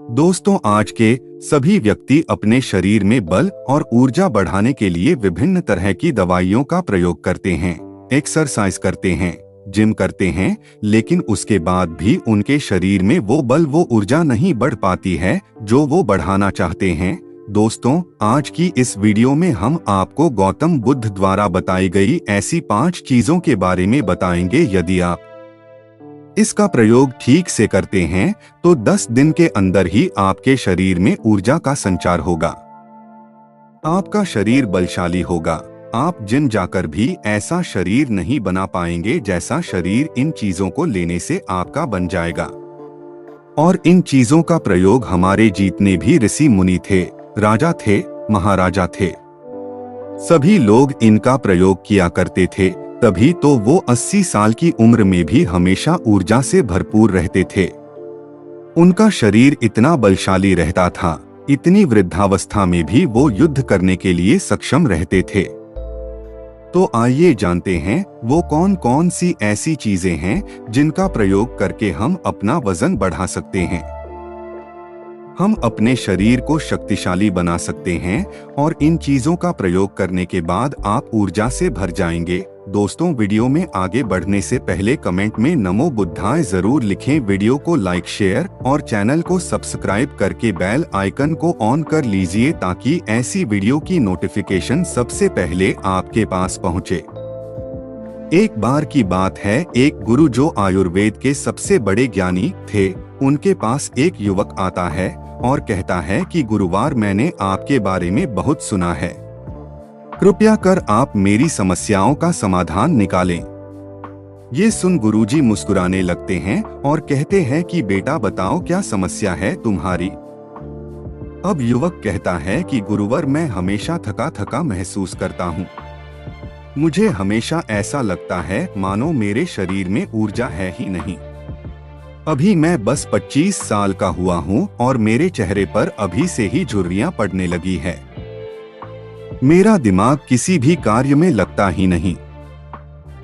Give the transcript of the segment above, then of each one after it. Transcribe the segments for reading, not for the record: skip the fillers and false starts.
दोस्तों, आज के सभी व्यक्ति अपने शरीर में बल और ऊर्जा बढ़ाने के लिए विभिन्न तरह की दवाइयों का प्रयोग करते हैं, एक्सरसाइज करते हैं, जिम करते हैं, लेकिन उसके बाद भी उनके शरीर में वो बल वो ऊर्जा नहीं बढ़ पाती है जो वो बढ़ाना चाहते हैं। दोस्तों, आज की इस वीडियो में हम आपको गौतम बुद्ध द्वारा बताई गई ऐसी 5 चीजों के बारे में बताएंगे। यदि आप इसका प्रयोग ठीक से करते हैं तो 10 दिन के अंदर ही आपके शरीर में ऊर्जा का संचार होगा, आपका शरीर बलशाली होगा। आप जिम जाकर भी ऐसा शरीर नहीं बना पाएंगे जैसा शरीर इन चीजों को लेने से आपका बन जाएगा। और इन चीजों का प्रयोग हमारे जितने भी ऋषि मुनि थे, राजा थे, महाराजा थे, सभी लोग इनका प्रयोग किया करते थे। तभी तो वो 80 साल की उम्र में भी हमेशा ऊर्जा से भरपूर रहते थे। उनका शरीर इतना बलशाली रहता था, इतनी वृद्धावस्था में भी वो युद्ध करने के लिए सक्षम रहते थे। तो आइए जानते हैं वो कौन कौन सी ऐसी चीजें हैं जिनका प्रयोग करके हम अपना वजन बढ़ा सकते हैं, हम अपने शरीर को शक्तिशाली बना सकते हैं और इन चीजों का प्रयोग करने के बाद आप ऊर्जा से भर जाएंगे। दोस्तों, वीडियो में आगे बढ़ने से पहले कमेंट में नमो बुद्धाय जरूर लिखें। वीडियो को लाइक, शेयर और चैनल को सब्सक्राइब करके बेल आइकन को ऑन कर लीजिए ताकि ऐसी वीडियो की नोटिफिकेशन सबसे पहले आपके पास पहुंचे। एक बार की बात है, एक गुरु जो आयुर्वेद के सबसे बड़े ज्ञानी थे, उनके पास एक युवक आता है और कहता है कि गुरुवार, मैंने आपके बारे में बहुत सुना है, कृपया कर आप मेरी समस्याओं का समाधान निकालें। ये सुन गुरुजी मुस्कुराने लगते हैं और कहते हैं कि बेटा बताओ, क्या समस्या है तुम्हारी। अब युवक कहता है कि गुरुवर, मैं हमेशा थका थका महसूस करता हूँ। मुझे हमेशा ऐसा लगता है मानो मेरे शरीर में ऊर्जा है ही नहीं। अभी मैं बस 25 साल का हुआ हूँ और मेरे चेहरे पर अभी से ही झुर्रियाँ पड़ने लगी है। मेरा दिमाग किसी भी कार्य में लगता ही नहीं।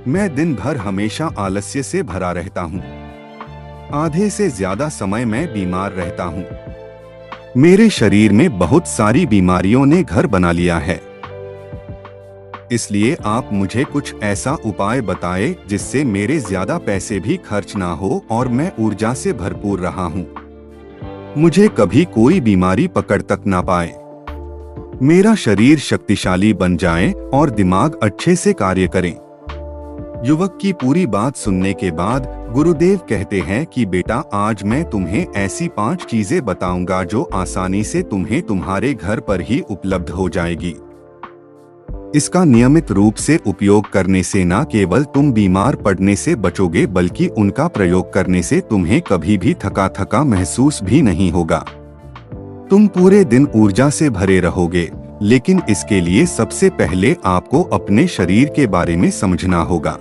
मैं दिन भर हमेशा आलस्य से भरा रहता हूँ। आधे से ज्यादा समय मैं बीमार रहता हूँ। मेरे शरीर में बहुत सारी बीमारियों ने घर बना लिया है। इसलिए आप मुझे कुछ ऐसा उपाय बताएं जिससे मेरे ज्यादा पैसे भी खर्च ना हो और मैं ऊर्जा से भरपूर रहा हूँ। मुझे कभी कोई बीमारी पकड़ तक ना पाए, मेरा शरीर शक्तिशाली बन जाए और दिमाग अच्छे से कार्य करे। युवक की पूरी बात सुनने के बाद गुरुदेव कहते हैं कि बेटा, आज मैं तुम्हें ऐसी 5 चीजें बताऊंगा जो आसानी से तुम्हें तुम्हारे घर पर ही उपलब्ध हो जाएगी। इसका नियमित रूप से उपयोग करने से न केवल तुम बीमार पड़ने से बचोगे बल्कि उनका प्रयोग करने से तुम्हें कभी भी थका थका महसूस भी नहीं होगा। तुम पूरे दिन ऊर्जा से भरे रहोगे। लेकिन इसके लिए सबसे पहले आपको अपने शरीर के बारे में समझना होगा।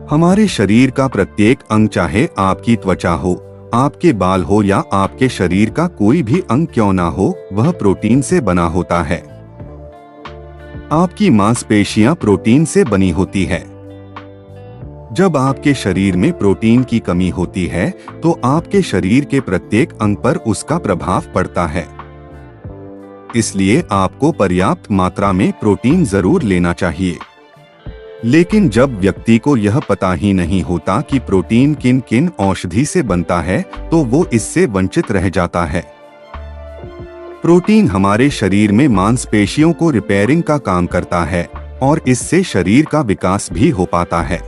हमारे शरीर का प्रत्येक अंग, चाहे आपकी त्वचा हो, आपके बाल हो या आपके शरीर का कोई भी अंग क्यों ना हो, वह प्रोटीन से बना होता है। आपकी मांसपेशियां प्रोटीन से बनी होती है। जब आपके शरीर में प्रोटीन की कमी होती है तो आपके शरीर के प्रत्येक अंग पर उसका प्रभाव पड़ता है। इसलिए आपको पर्याप्त मात्रा में प्रोटीन जरूर लेना चाहिए। लेकिन जब व्यक्ति को यह पता ही नहीं होता कि प्रोटीन किन किन औषधि से बनता है तो वो इससे वंचित रह जाता है। प्रोटीन हमारे शरीर में मांसपेशियों को रिपेयरिंग का काम करता है और इससे शरीर का विकास भी हो पाता है।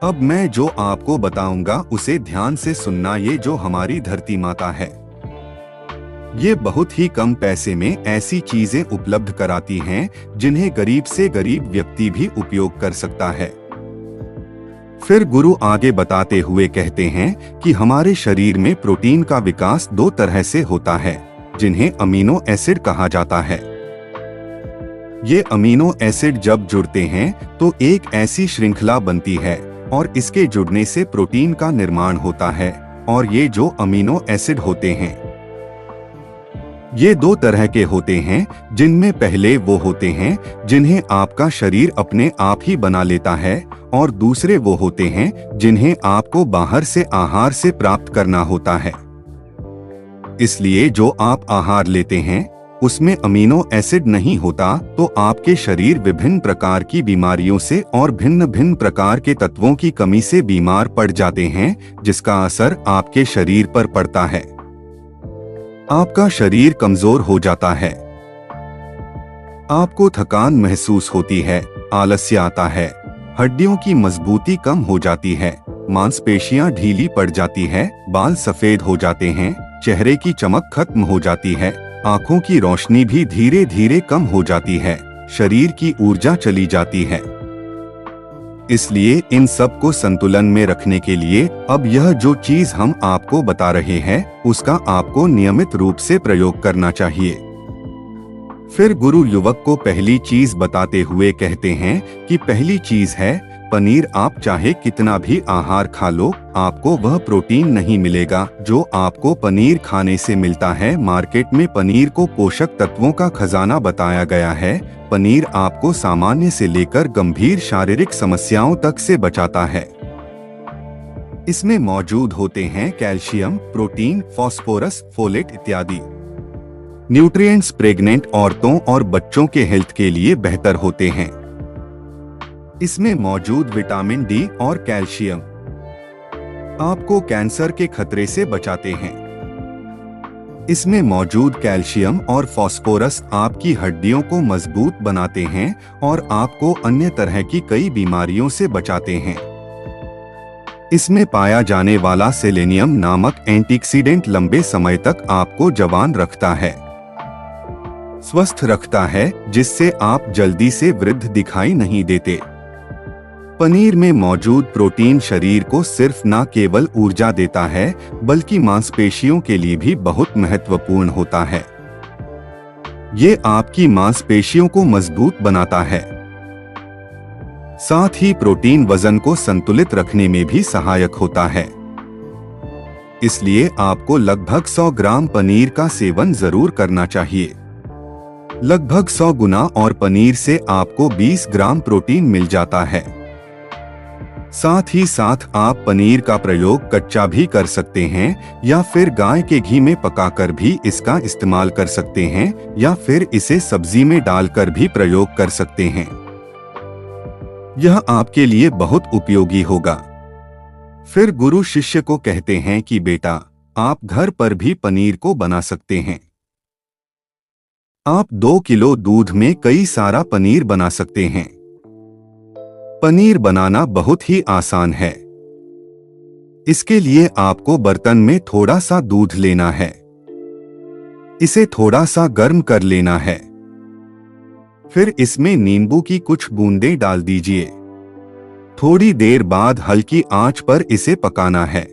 अब मैं जो आपको बताऊंगा उसे ध्यान से सुनना। ये जो हमारी धरती माता है, ये बहुत ही कम पैसे में ऐसी चीजें उपलब्ध कराती हैं जिन्हें गरीब से गरीब व्यक्ति भी उपयोग कर सकता है। फिर गुरु आगे बताते हुए कहते हैं कि हमारे शरीर में प्रोटीन का विकास 2 तरह से होता है, जिन्हें अमीनो एसिड कहा जाता है। ये अमीनो एसिड जब जुड़ते हैं तो एक ऐसी श्रृंखला बनती है और इसके जुड़ने से प्रोटीन का निर्माण होता है। और ये जो अमीनो एसिड होते हैं, ये 2 तरह के होते हैं, जिनमें पहले वो होते हैं जिन्हें आपका शरीर अपने आप ही बना लेता है और दूसरे वो होते हैं जिन्हें आपको बाहर से आहार से प्राप्त करना होता है। इसलिए जो आप आहार लेते हैं उसमें अमीनो एसिड नहीं होता तो आपके शरीर विभिन्न प्रकार की बीमारियों से और भिन्न भिन्न प्रकार के तत्वों की कमी से बीमार पड़ जाते हैं, जिसका असर आपके शरीर पर पड़ता है। आपका शरीर कमजोर हो जाता है, आपको थकान महसूस होती है, आलस्य आता है, हड्डियों की मजबूती कम हो जाती है, मांसपेशियां ढीली पड़ जाती है, बाल सफेद हो जाते हैं, चेहरे की चमक खत्म हो जाती है, आंखों की रोशनी भी धीरे धीरे कम हो जाती है, शरीर की ऊर्जा चली जाती है। इसलिए इन सब को संतुलन में रखने के लिए अब यह जो चीज हम आपको बता रहे हैं उसका आपको नियमित रूप से प्रयोग करना चाहिए। फिर गुरु युवक को पहली चीज बताते हुए कहते हैं कि पहली चीज है पनीर। आप चाहे कितना भी आहार खा लो, आपको वह प्रोटीन नहीं मिलेगा जो आपको पनीर खाने से मिलता है। मार्केट में पनीर को पोषक तत्वों का खजाना बताया गया है। पनीर आपको सामान्य से लेकर गंभीर शारीरिक समस्याओं तक से बचाता है। इसमें मौजूद होते हैं कैल्शियम, प्रोटीन, फास्फोरस, फोलेट इत्यादि न्यूट्रिएंट्स। प्रेग्नेंट औरतों और बच्चों के हेल्थ के लिए बेहतर होते हैं। इसमें मौजूद विटामिन डी और कैल्शियम आपको कैंसर के खतरे से बचाते हैं। इसमें मौजूद कैल्शियम और फास्फोरस आपकी हड्डियों को मजबूत बनाते हैं और आपको अन्य तरह की कई बीमारियों से बचाते हैं। इसमें पाया जाने वाला सेलेनियम नामक एंटीऑक्सीडेंट लंबे समय तक आपको जवान रखता है, स्वस्थ रखता है, जिससे आप जल्दी से वृद्ध दिखाई नहीं देते। पनीर में मौजूद प्रोटीन शरीर को सिर्फ न केवल ऊर्जा देता है बल्कि मांसपेशियों के लिए भी बहुत महत्वपूर्ण होता है। ये आपकी मांसपेशियों को मजबूत बनाता है। साथ ही प्रोटीन वजन को संतुलित रखने में भी सहायक होता है। इसलिए आपको लगभग 100 ग्राम पनीर का सेवन जरूर करना चाहिए। लगभग 100 गुना और पनीर से आपको 20 ग्राम प्रोटीन मिल जाता है। साथ ही साथ आप पनीर का प्रयोग कच्चा भी कर सकते हैं या फिर गाय के घी में पकाकर भी इसका इस्तेमाल कर सकते हैं या फिर इसे सब्जी में डालकर भी प्रयोग कर सकते हैं। यह आपके लिए बहुत उपयोगी होगा। फिर गुरु शिष्य को कहते हैं कि बेटा, आप घर पर भी पनीर को बना सकते हैं। आप 2 किलो दूध में कई सारा पनीर बना सकते हैं। पनीर बनाना बहुत ही आसान है। इसके लिए आपको बर्तन में थोड़ा सा दूध लेना है, इसे थोड़ा सा गर्म कर लेना है। फिर इसमें नींबू की कुछ बूंदें डाल दीजिए। थोड़ी देर बाद हल्की आंच पर इसे पकाना है।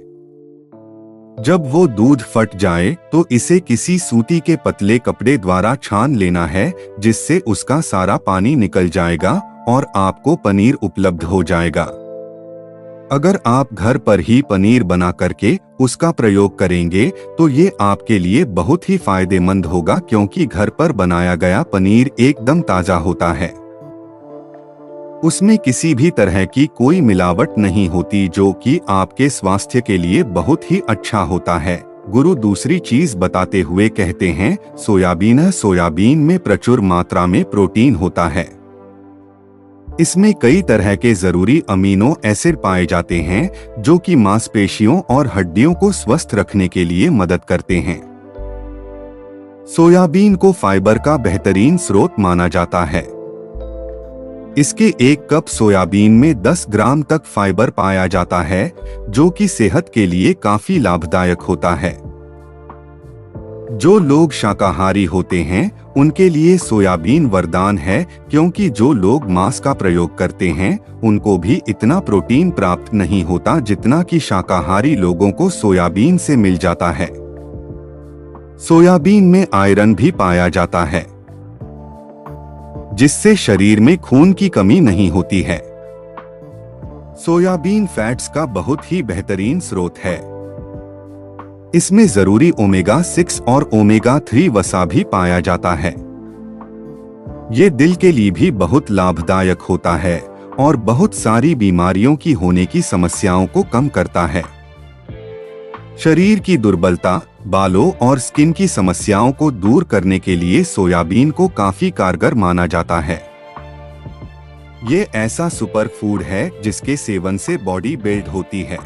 जब वो दूध फट जाए तो इसे किसी सूती के पतले कपड़े द्वारा छान लेना है, जिससे उसका सारा पानी निकल जाएगा और आपको पनीर उपलब्ध हो जाएगा। अगर आप घर पर ही पनीर बना करके उसका प्रयोग करेंगे तो ये आपके लिए बहुत ही फायदेमंद होगा, क्योंकि घर पर बनाया गया पनीर एकदम ताजा होता है। उसमें किसी भी तरह की कोई मिलावट नहीं होती, जो कि आपके स्वास्थ्य के लिए बहुत ही अच्छा होता है। गुरु दूसरी चीज बताते हुए कहते हैं, सोयाबीन। सोयाबीन में प्रचुर मात्रा में प्रोटीन होता है। इसमें कई तरह के जरूरी अमीनो एसिड पाए जाते हैं जो कि मांसपेशियों और हड्डियों को स्वस्थ रखने के लिए मदद करते हैं। सोयाबीन को फाइबर का बेहतरीन स्रोत माना जाता है। इसके 1 कप सोयाबीन में 10 ग्राम तक फाइबर पाया जाता है, जो कि सेहत के लिए काफी लाभदायक होता है। जो लोग शाकाहारी होते हैं उनके लिए सोयाबीन वरदान है, क्योंकि जो लोग मांस का प्रयोग करते हैं उनको भी इतना प्रोटीन प्राप्त नहीं होता जितना कि शाकाहारी लोगों को सोयाबीन से मिल जाता है। सोयाबीन में आयरन भी पाया जाता है, जिससे शरीर में खून की कमी नहीं होती है। सोयाबीन फैट्स का बहुत ही बेहतरीन स्रोत है। इसमें जरूरी ओमेगा 6 और ओमेगा 3 वसा भी पाया जाता है। ये दिल के लिए भी बहुत लाभदायक होता है और बहुत सारी बीमारियों की होने की समस्याओं को कम करता है। शरीर की दुर्बलता, बालों और स्किन की समस्याओं को दूर करने के लिए सोयाबीन को काफी कारगर माना जाता है। ये ऐसा सुपर फूड है जिसके सेवन से बॉडी बिल्ड होती है।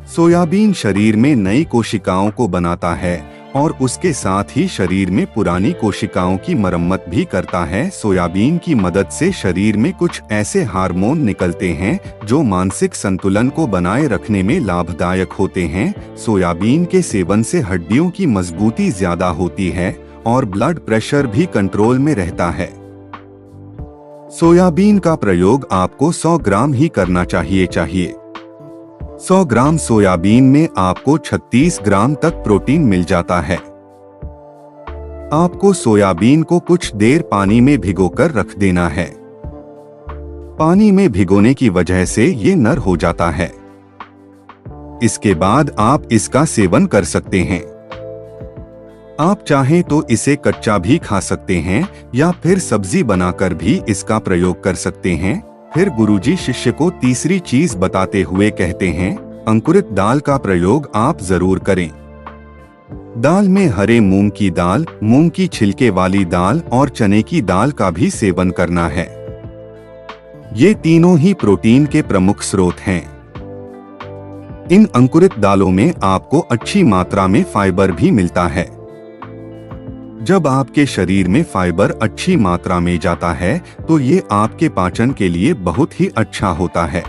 सोयाबीन शरीर में नई कोशिकाओं को बनाता है और उसके साथ ही शरीर में पुरानी कोशिकाओं की मरम्मत भी करता है। सोयाबीन की मदद से शरीर में कुछ ऐसे हार्मोन निकलते हैं जो मानसिक संतुलन को बनाए रखने में लाभदायक होते हैं। सोयाबीन के सेवन से हड्डियों की मजबूती ज्यादा होती है और ब्लड प्रेशर भी कंट्रोल में रहता है। सोयाबीन का प्रयोग आपको 100 ग्राम ही करना चाहिए। 100 ग्राम सोयाबीन में आपको 36 ग्राम तक प्रोटीन मिल जाता है। आपको सोयाबीन को कुछ देर पानी में भिगोकर रख देना है। पानी में भिगोने की वजह से ये नर हो जाता है। इसके बाद आप इसका सेवन कर सकते हैं। आप चाहें तो इसे कच्चा भी खा सकते हैं या फिर सब्जी बनाकर भी इसका प्रयोग कर सकते हैं। फिर गुरुजी शिष्य को तीसरी चीज बताते हुए कहते हैं, अंकुरित दाल का प्रयोग आप जरूर करें। दाल में हरे मूंग की दाल, मूंग की छिलके वाली दाल और चने की दाल का भी सेवन करना है। ये तीनों ही प्रोटीन के प्रमुख स्रोत हैं। इन अंकुरित दालों में आपको अच्छी मात्रा में फाइबर भी मिलता है। जब आपके शरीर में फाइबर अच्छी मात्रा में जाता है तो ये आपके पाचन के लिए बहुत ही अच्छा होता है।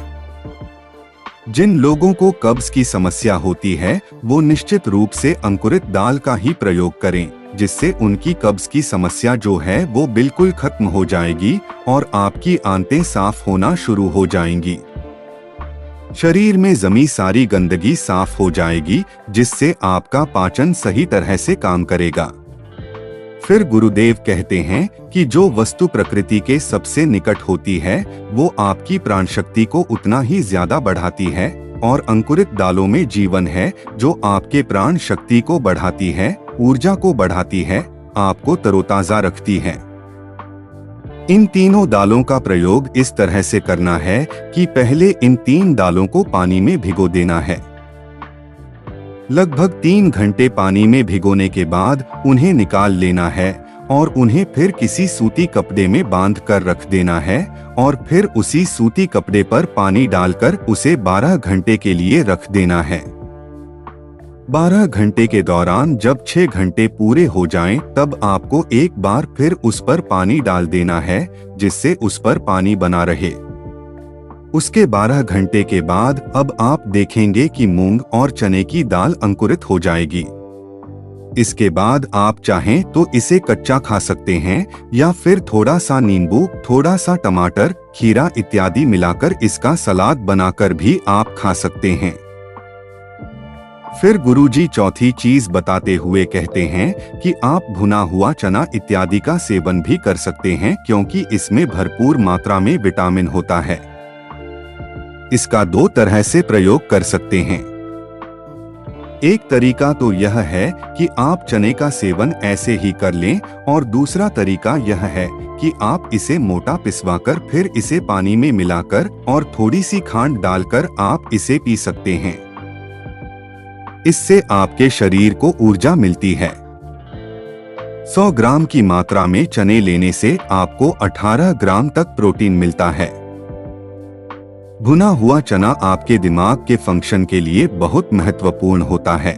जिन लोगों को कब्ज की समस्या होती है वो निश्चित रूप से अंकुरित दाल का ही प्रयोग करें, जिससे उनकी कब्ज की समस्या जो है वो बिल्कुल खत्म हो जाएगी और आपकी आंतें साफ होना शुरू हो जाएंगी। शरीर में जमी सारी गंदगी साफ हो जाएगी, जिससे आपका पाचन सही तरह से काम करेगा। फिर गुरुदेव कहते हैं कि जो वस्तु प्रकृति के सबसे निकट होती है वो आपकी प्राण शक्ति को उतना ही ज्यादा बढ़ाती है, और अंकुरित दालों में जीवन है जो आपके प्राण शक्ति को बढ़ाती है, ऊर्जा को बढ़ाती है, आपको तरोताजा रखती है। इन तीनों दालों का प्रयोग इस तरह से करना है कि पहले इन 3 दालों को पानी में भिगो देना है। लगभग 3 घंटे पानी में भिगोने के बाद उन्हें निकाल लेना है और उन्हें फिर किसी सूती कपड़े में बांध कर रख देना है और फिर उसी सूती कपड़े पर पानी डालकर उसे 12 घंटे के लिए रख देना है। 12 घंटे के दौरान जब 6 घंटे पूरे हो जाएं, तब आपको एक बार फिर उस पर पानी डाल देना है, जिससे उस पर पानी बना रहे। उसके 12 घंटे के बाद अब आप देखेंगे कि मूंग और चने की दाल अंकुरित हो जाएगी। इसके बाद आप चाहें तो इसे कच्चा खा सकते हैं या फिर थोड़ा सा नींबू, थोड़ा सा टमाटर, खीरा इत्यादि मिलाकर इसका सलाद बनाकर भी आप खा सकते हैं। फिर गुरुजी चौथी चीज बताते हुए कहते हैं कि आप भुना हुआ चना इत्यादि का सेवन भी कर सकते हैं, क्योंकि इसमें भरपूर मात्रा में विटामिन होता है। इसका 2 तरह से प्रयोग कर सकते हैं। एक तरीका तो यह है कि आप चने का सेवन ऐसे ही कर लें और दूसरा तरीका यह है कि आप इसे मोटा पिसवाकर फिर इसे पानी में मिलाकर और थोड़ी सी खांड डालकर आप इसे पी सकते हैं। इससे आपके शरीर को ऊर्जा मिलती है। 100 ग्राम की मात्रा में चने लेने से आपको 18 ग्राम तक प्रोटीन मिलता है। भुना हुआ चना आपके दिमाग के फंक्शन के लिए बहुत महत्वपूर्ण होता है।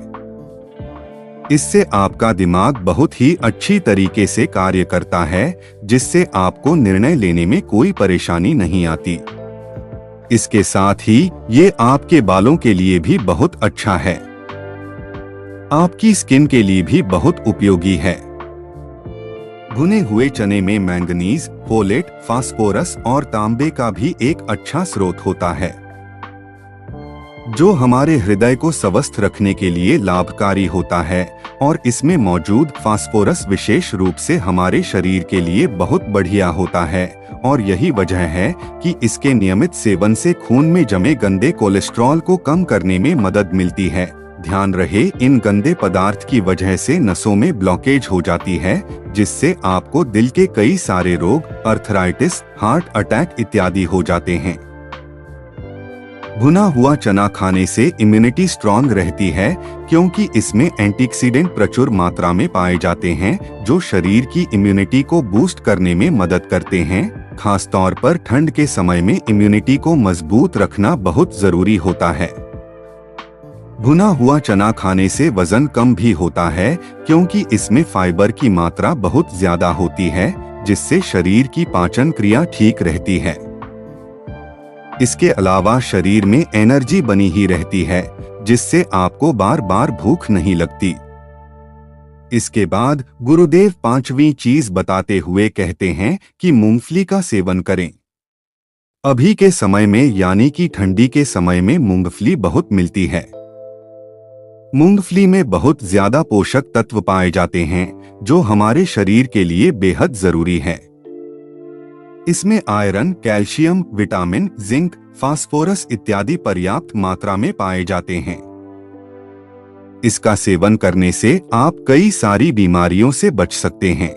इससे आपका दिमाग बहुत ही अच्छी तरीके से कार्य करता है, जिससे आपको निर्णय लेने में कोई परेशानी नहीं आती। इसके साथ ही ये आपके बालों के लिए भी बहुत अच्छा है। आपकी स्किन के लिए भी बहुत उपयोगी है। भुने हुए चने में मैंगनीज, फोलेट, फास्फोरस और तांबे का भी एक अच्छा स्रोत होता है, जो हमारे हृदय को स्वस्थ रखने के लिए लाभकारी होता है। और इसमें मौजूद फास्फोरस विशेष रूप से हमारे शरीर के लिए बहुत बढ़िया होता है, और यही वजह है कि इसके नियमित सेवन से खून में जमे गंदे कोलेस्ट्रॉल को कम करने में मदद मिलती है। ध्यान रहे, इन गंदे पदार्थ की वजह से नसों में ब्लॉकेज हो जाती है, जिससे आपको दिल के कई सारे रोग, अर्थराइटिस, हार्ट अटैक इत्यादि हो जाते हैं। भुना हुआ चना खाने से इम्यूनिटी स्ट्रॉन्ग रहती है क्योंकि इसमें एंटीऑक्सीडेंट प्रचुर मात्रा में पाए जाते हैं जो शरीर की इम्यूनिटी को बूस्ट करने में मदद करते हैं। खास तौर पर ठंड के समय में इम्यूनिटी को मजबूत रखना बहुत जरूरी होता है। भुना हुआ चना खाने से वजन कम भी होता है क्योंकि इसमें फाइबर की मात्रा बहुत ज्यादा होती है जिससे शरीर की पाचन क्रिया ठीक रहती है। इसके अलावा शरीर में एनर्जी बनी ही रहती है जिससे आपको बार बार भूख नहीं लगती। इसके बाद गुरुदेव पांचवी चीज बताते हुए कहते हैं कि मूंगफली का सेवन करें। अभी के समय में यानी कि ठंडी के समय में मूंगफली बहुत मिलती है। मूंगफली में बहुत ज्यादा पोषक तत्व पाए जाते हैं जो हमारे शरीर के लिए बेहद जरूरी है। इसमें iron, calcium, vitamin, zinc, phosphorus इत्यादि पर्याप्त मात्रा में पाए जाते हैं। इसका सेवन करने से आप कई सारी बीमारियों से बच सकते हैं।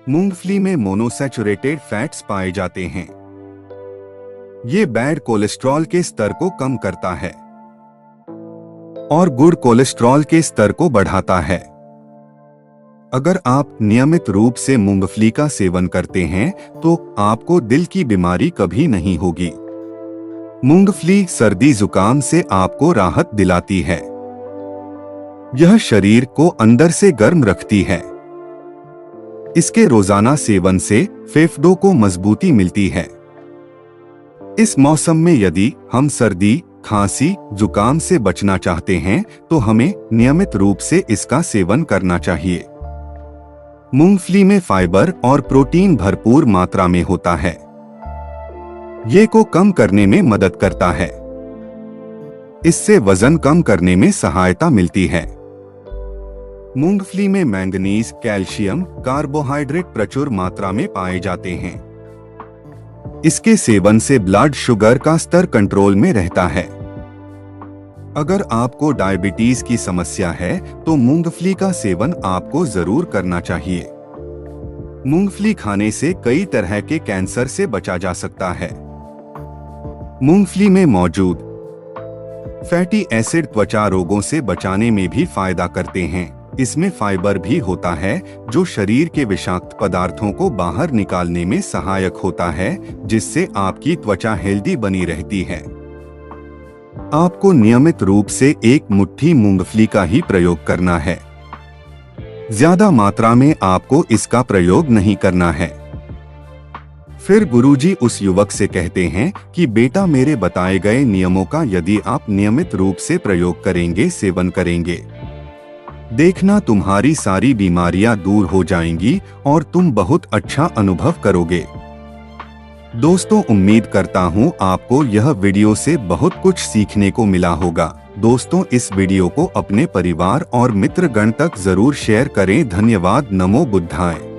मूंगफली में मोनोसैचुरेटेड फैट्स पाए जाते हैं। ये बैड कोलेस्ट्रॉल के स्तर को कम करता है और गुड कोलेस्ट्रॉल के स्तर को बढ़ाता है। अगर आप नियमित रूप से मूंगफली का सेवन करते हैं तो आपको दिल की बीमारी कभी नहीं होगी। मूंगफली सर्दी जुकाम से आपको राहत दिलाती है। यह शरीर को अंदर से गर्म रखती है। इसके रोजाना सेवन से फेफड़ों को मजबूती मिलती है। इस मौसम में यदि हम सर्दी, खांसी, जुकाम से बचना चाहते हैं तो हमें नियमित रूप से इसका सेवन करना चाहिए। मूंगफली में फाइबर और प्रोटीन भरपूर मात्रा में होता है। ये को कम करने में मदद करता है। इससे वजन कम करने में सहायता मिलती है। मूंगफली में मैंगनीज, कैल्शियम, कार्बोहाइड्रेट प्रचुर मात्रा में पाए जाते हैं। इसके सेवन से ब्लड शुगर का स्तर कंट्रोल में रहता है। अगर आपको डायबिटीज की समस्या है तो मूंगफली का सेवन आपको जरूर करना चाहिए। मूंगफली खाने से कई तरह के कैंसर से बचा जा सकता है। मूंगफली में मौजूद फैटी एसिड त्वचा रोगों से बचाने में भी फायदा करते हैं। इसमें फाइबर भी होता है जो शरीर के विषाक्त पदार्थों को बाहर निकालने में सहायक होता है जिससे आपकी त्वचा हेल्दी बनी रहती है। आपको नियमित रूप से एक मुट्ठी मूंगफली का ही प्रयोग करना है। ज्यादा मात्रा में आपको इसका प्रयोग नहीं करना है। फिर गुरुजी उस युवक से कहते हैं कि बेटा, मेरे बताए गए नियमों का यदि आप नियमित रूप से प्रयोग करेंगे, सेवन करेंगे, देखना तुम्हारी सारी बीमारियां दूर हो जाएंगी और तुम बहुत अच्छा अनुभव करोगे। दोस्तों, उम्मीद करता हूं आपको यह वीडियो से बहुत कुछ सीखने को मिला होगा। दोस्तों, इस वीडियो को अपने परिवार और मित्रगण तक जरूर शेयर करें। धन्यवाद। नमो बुद्धाय।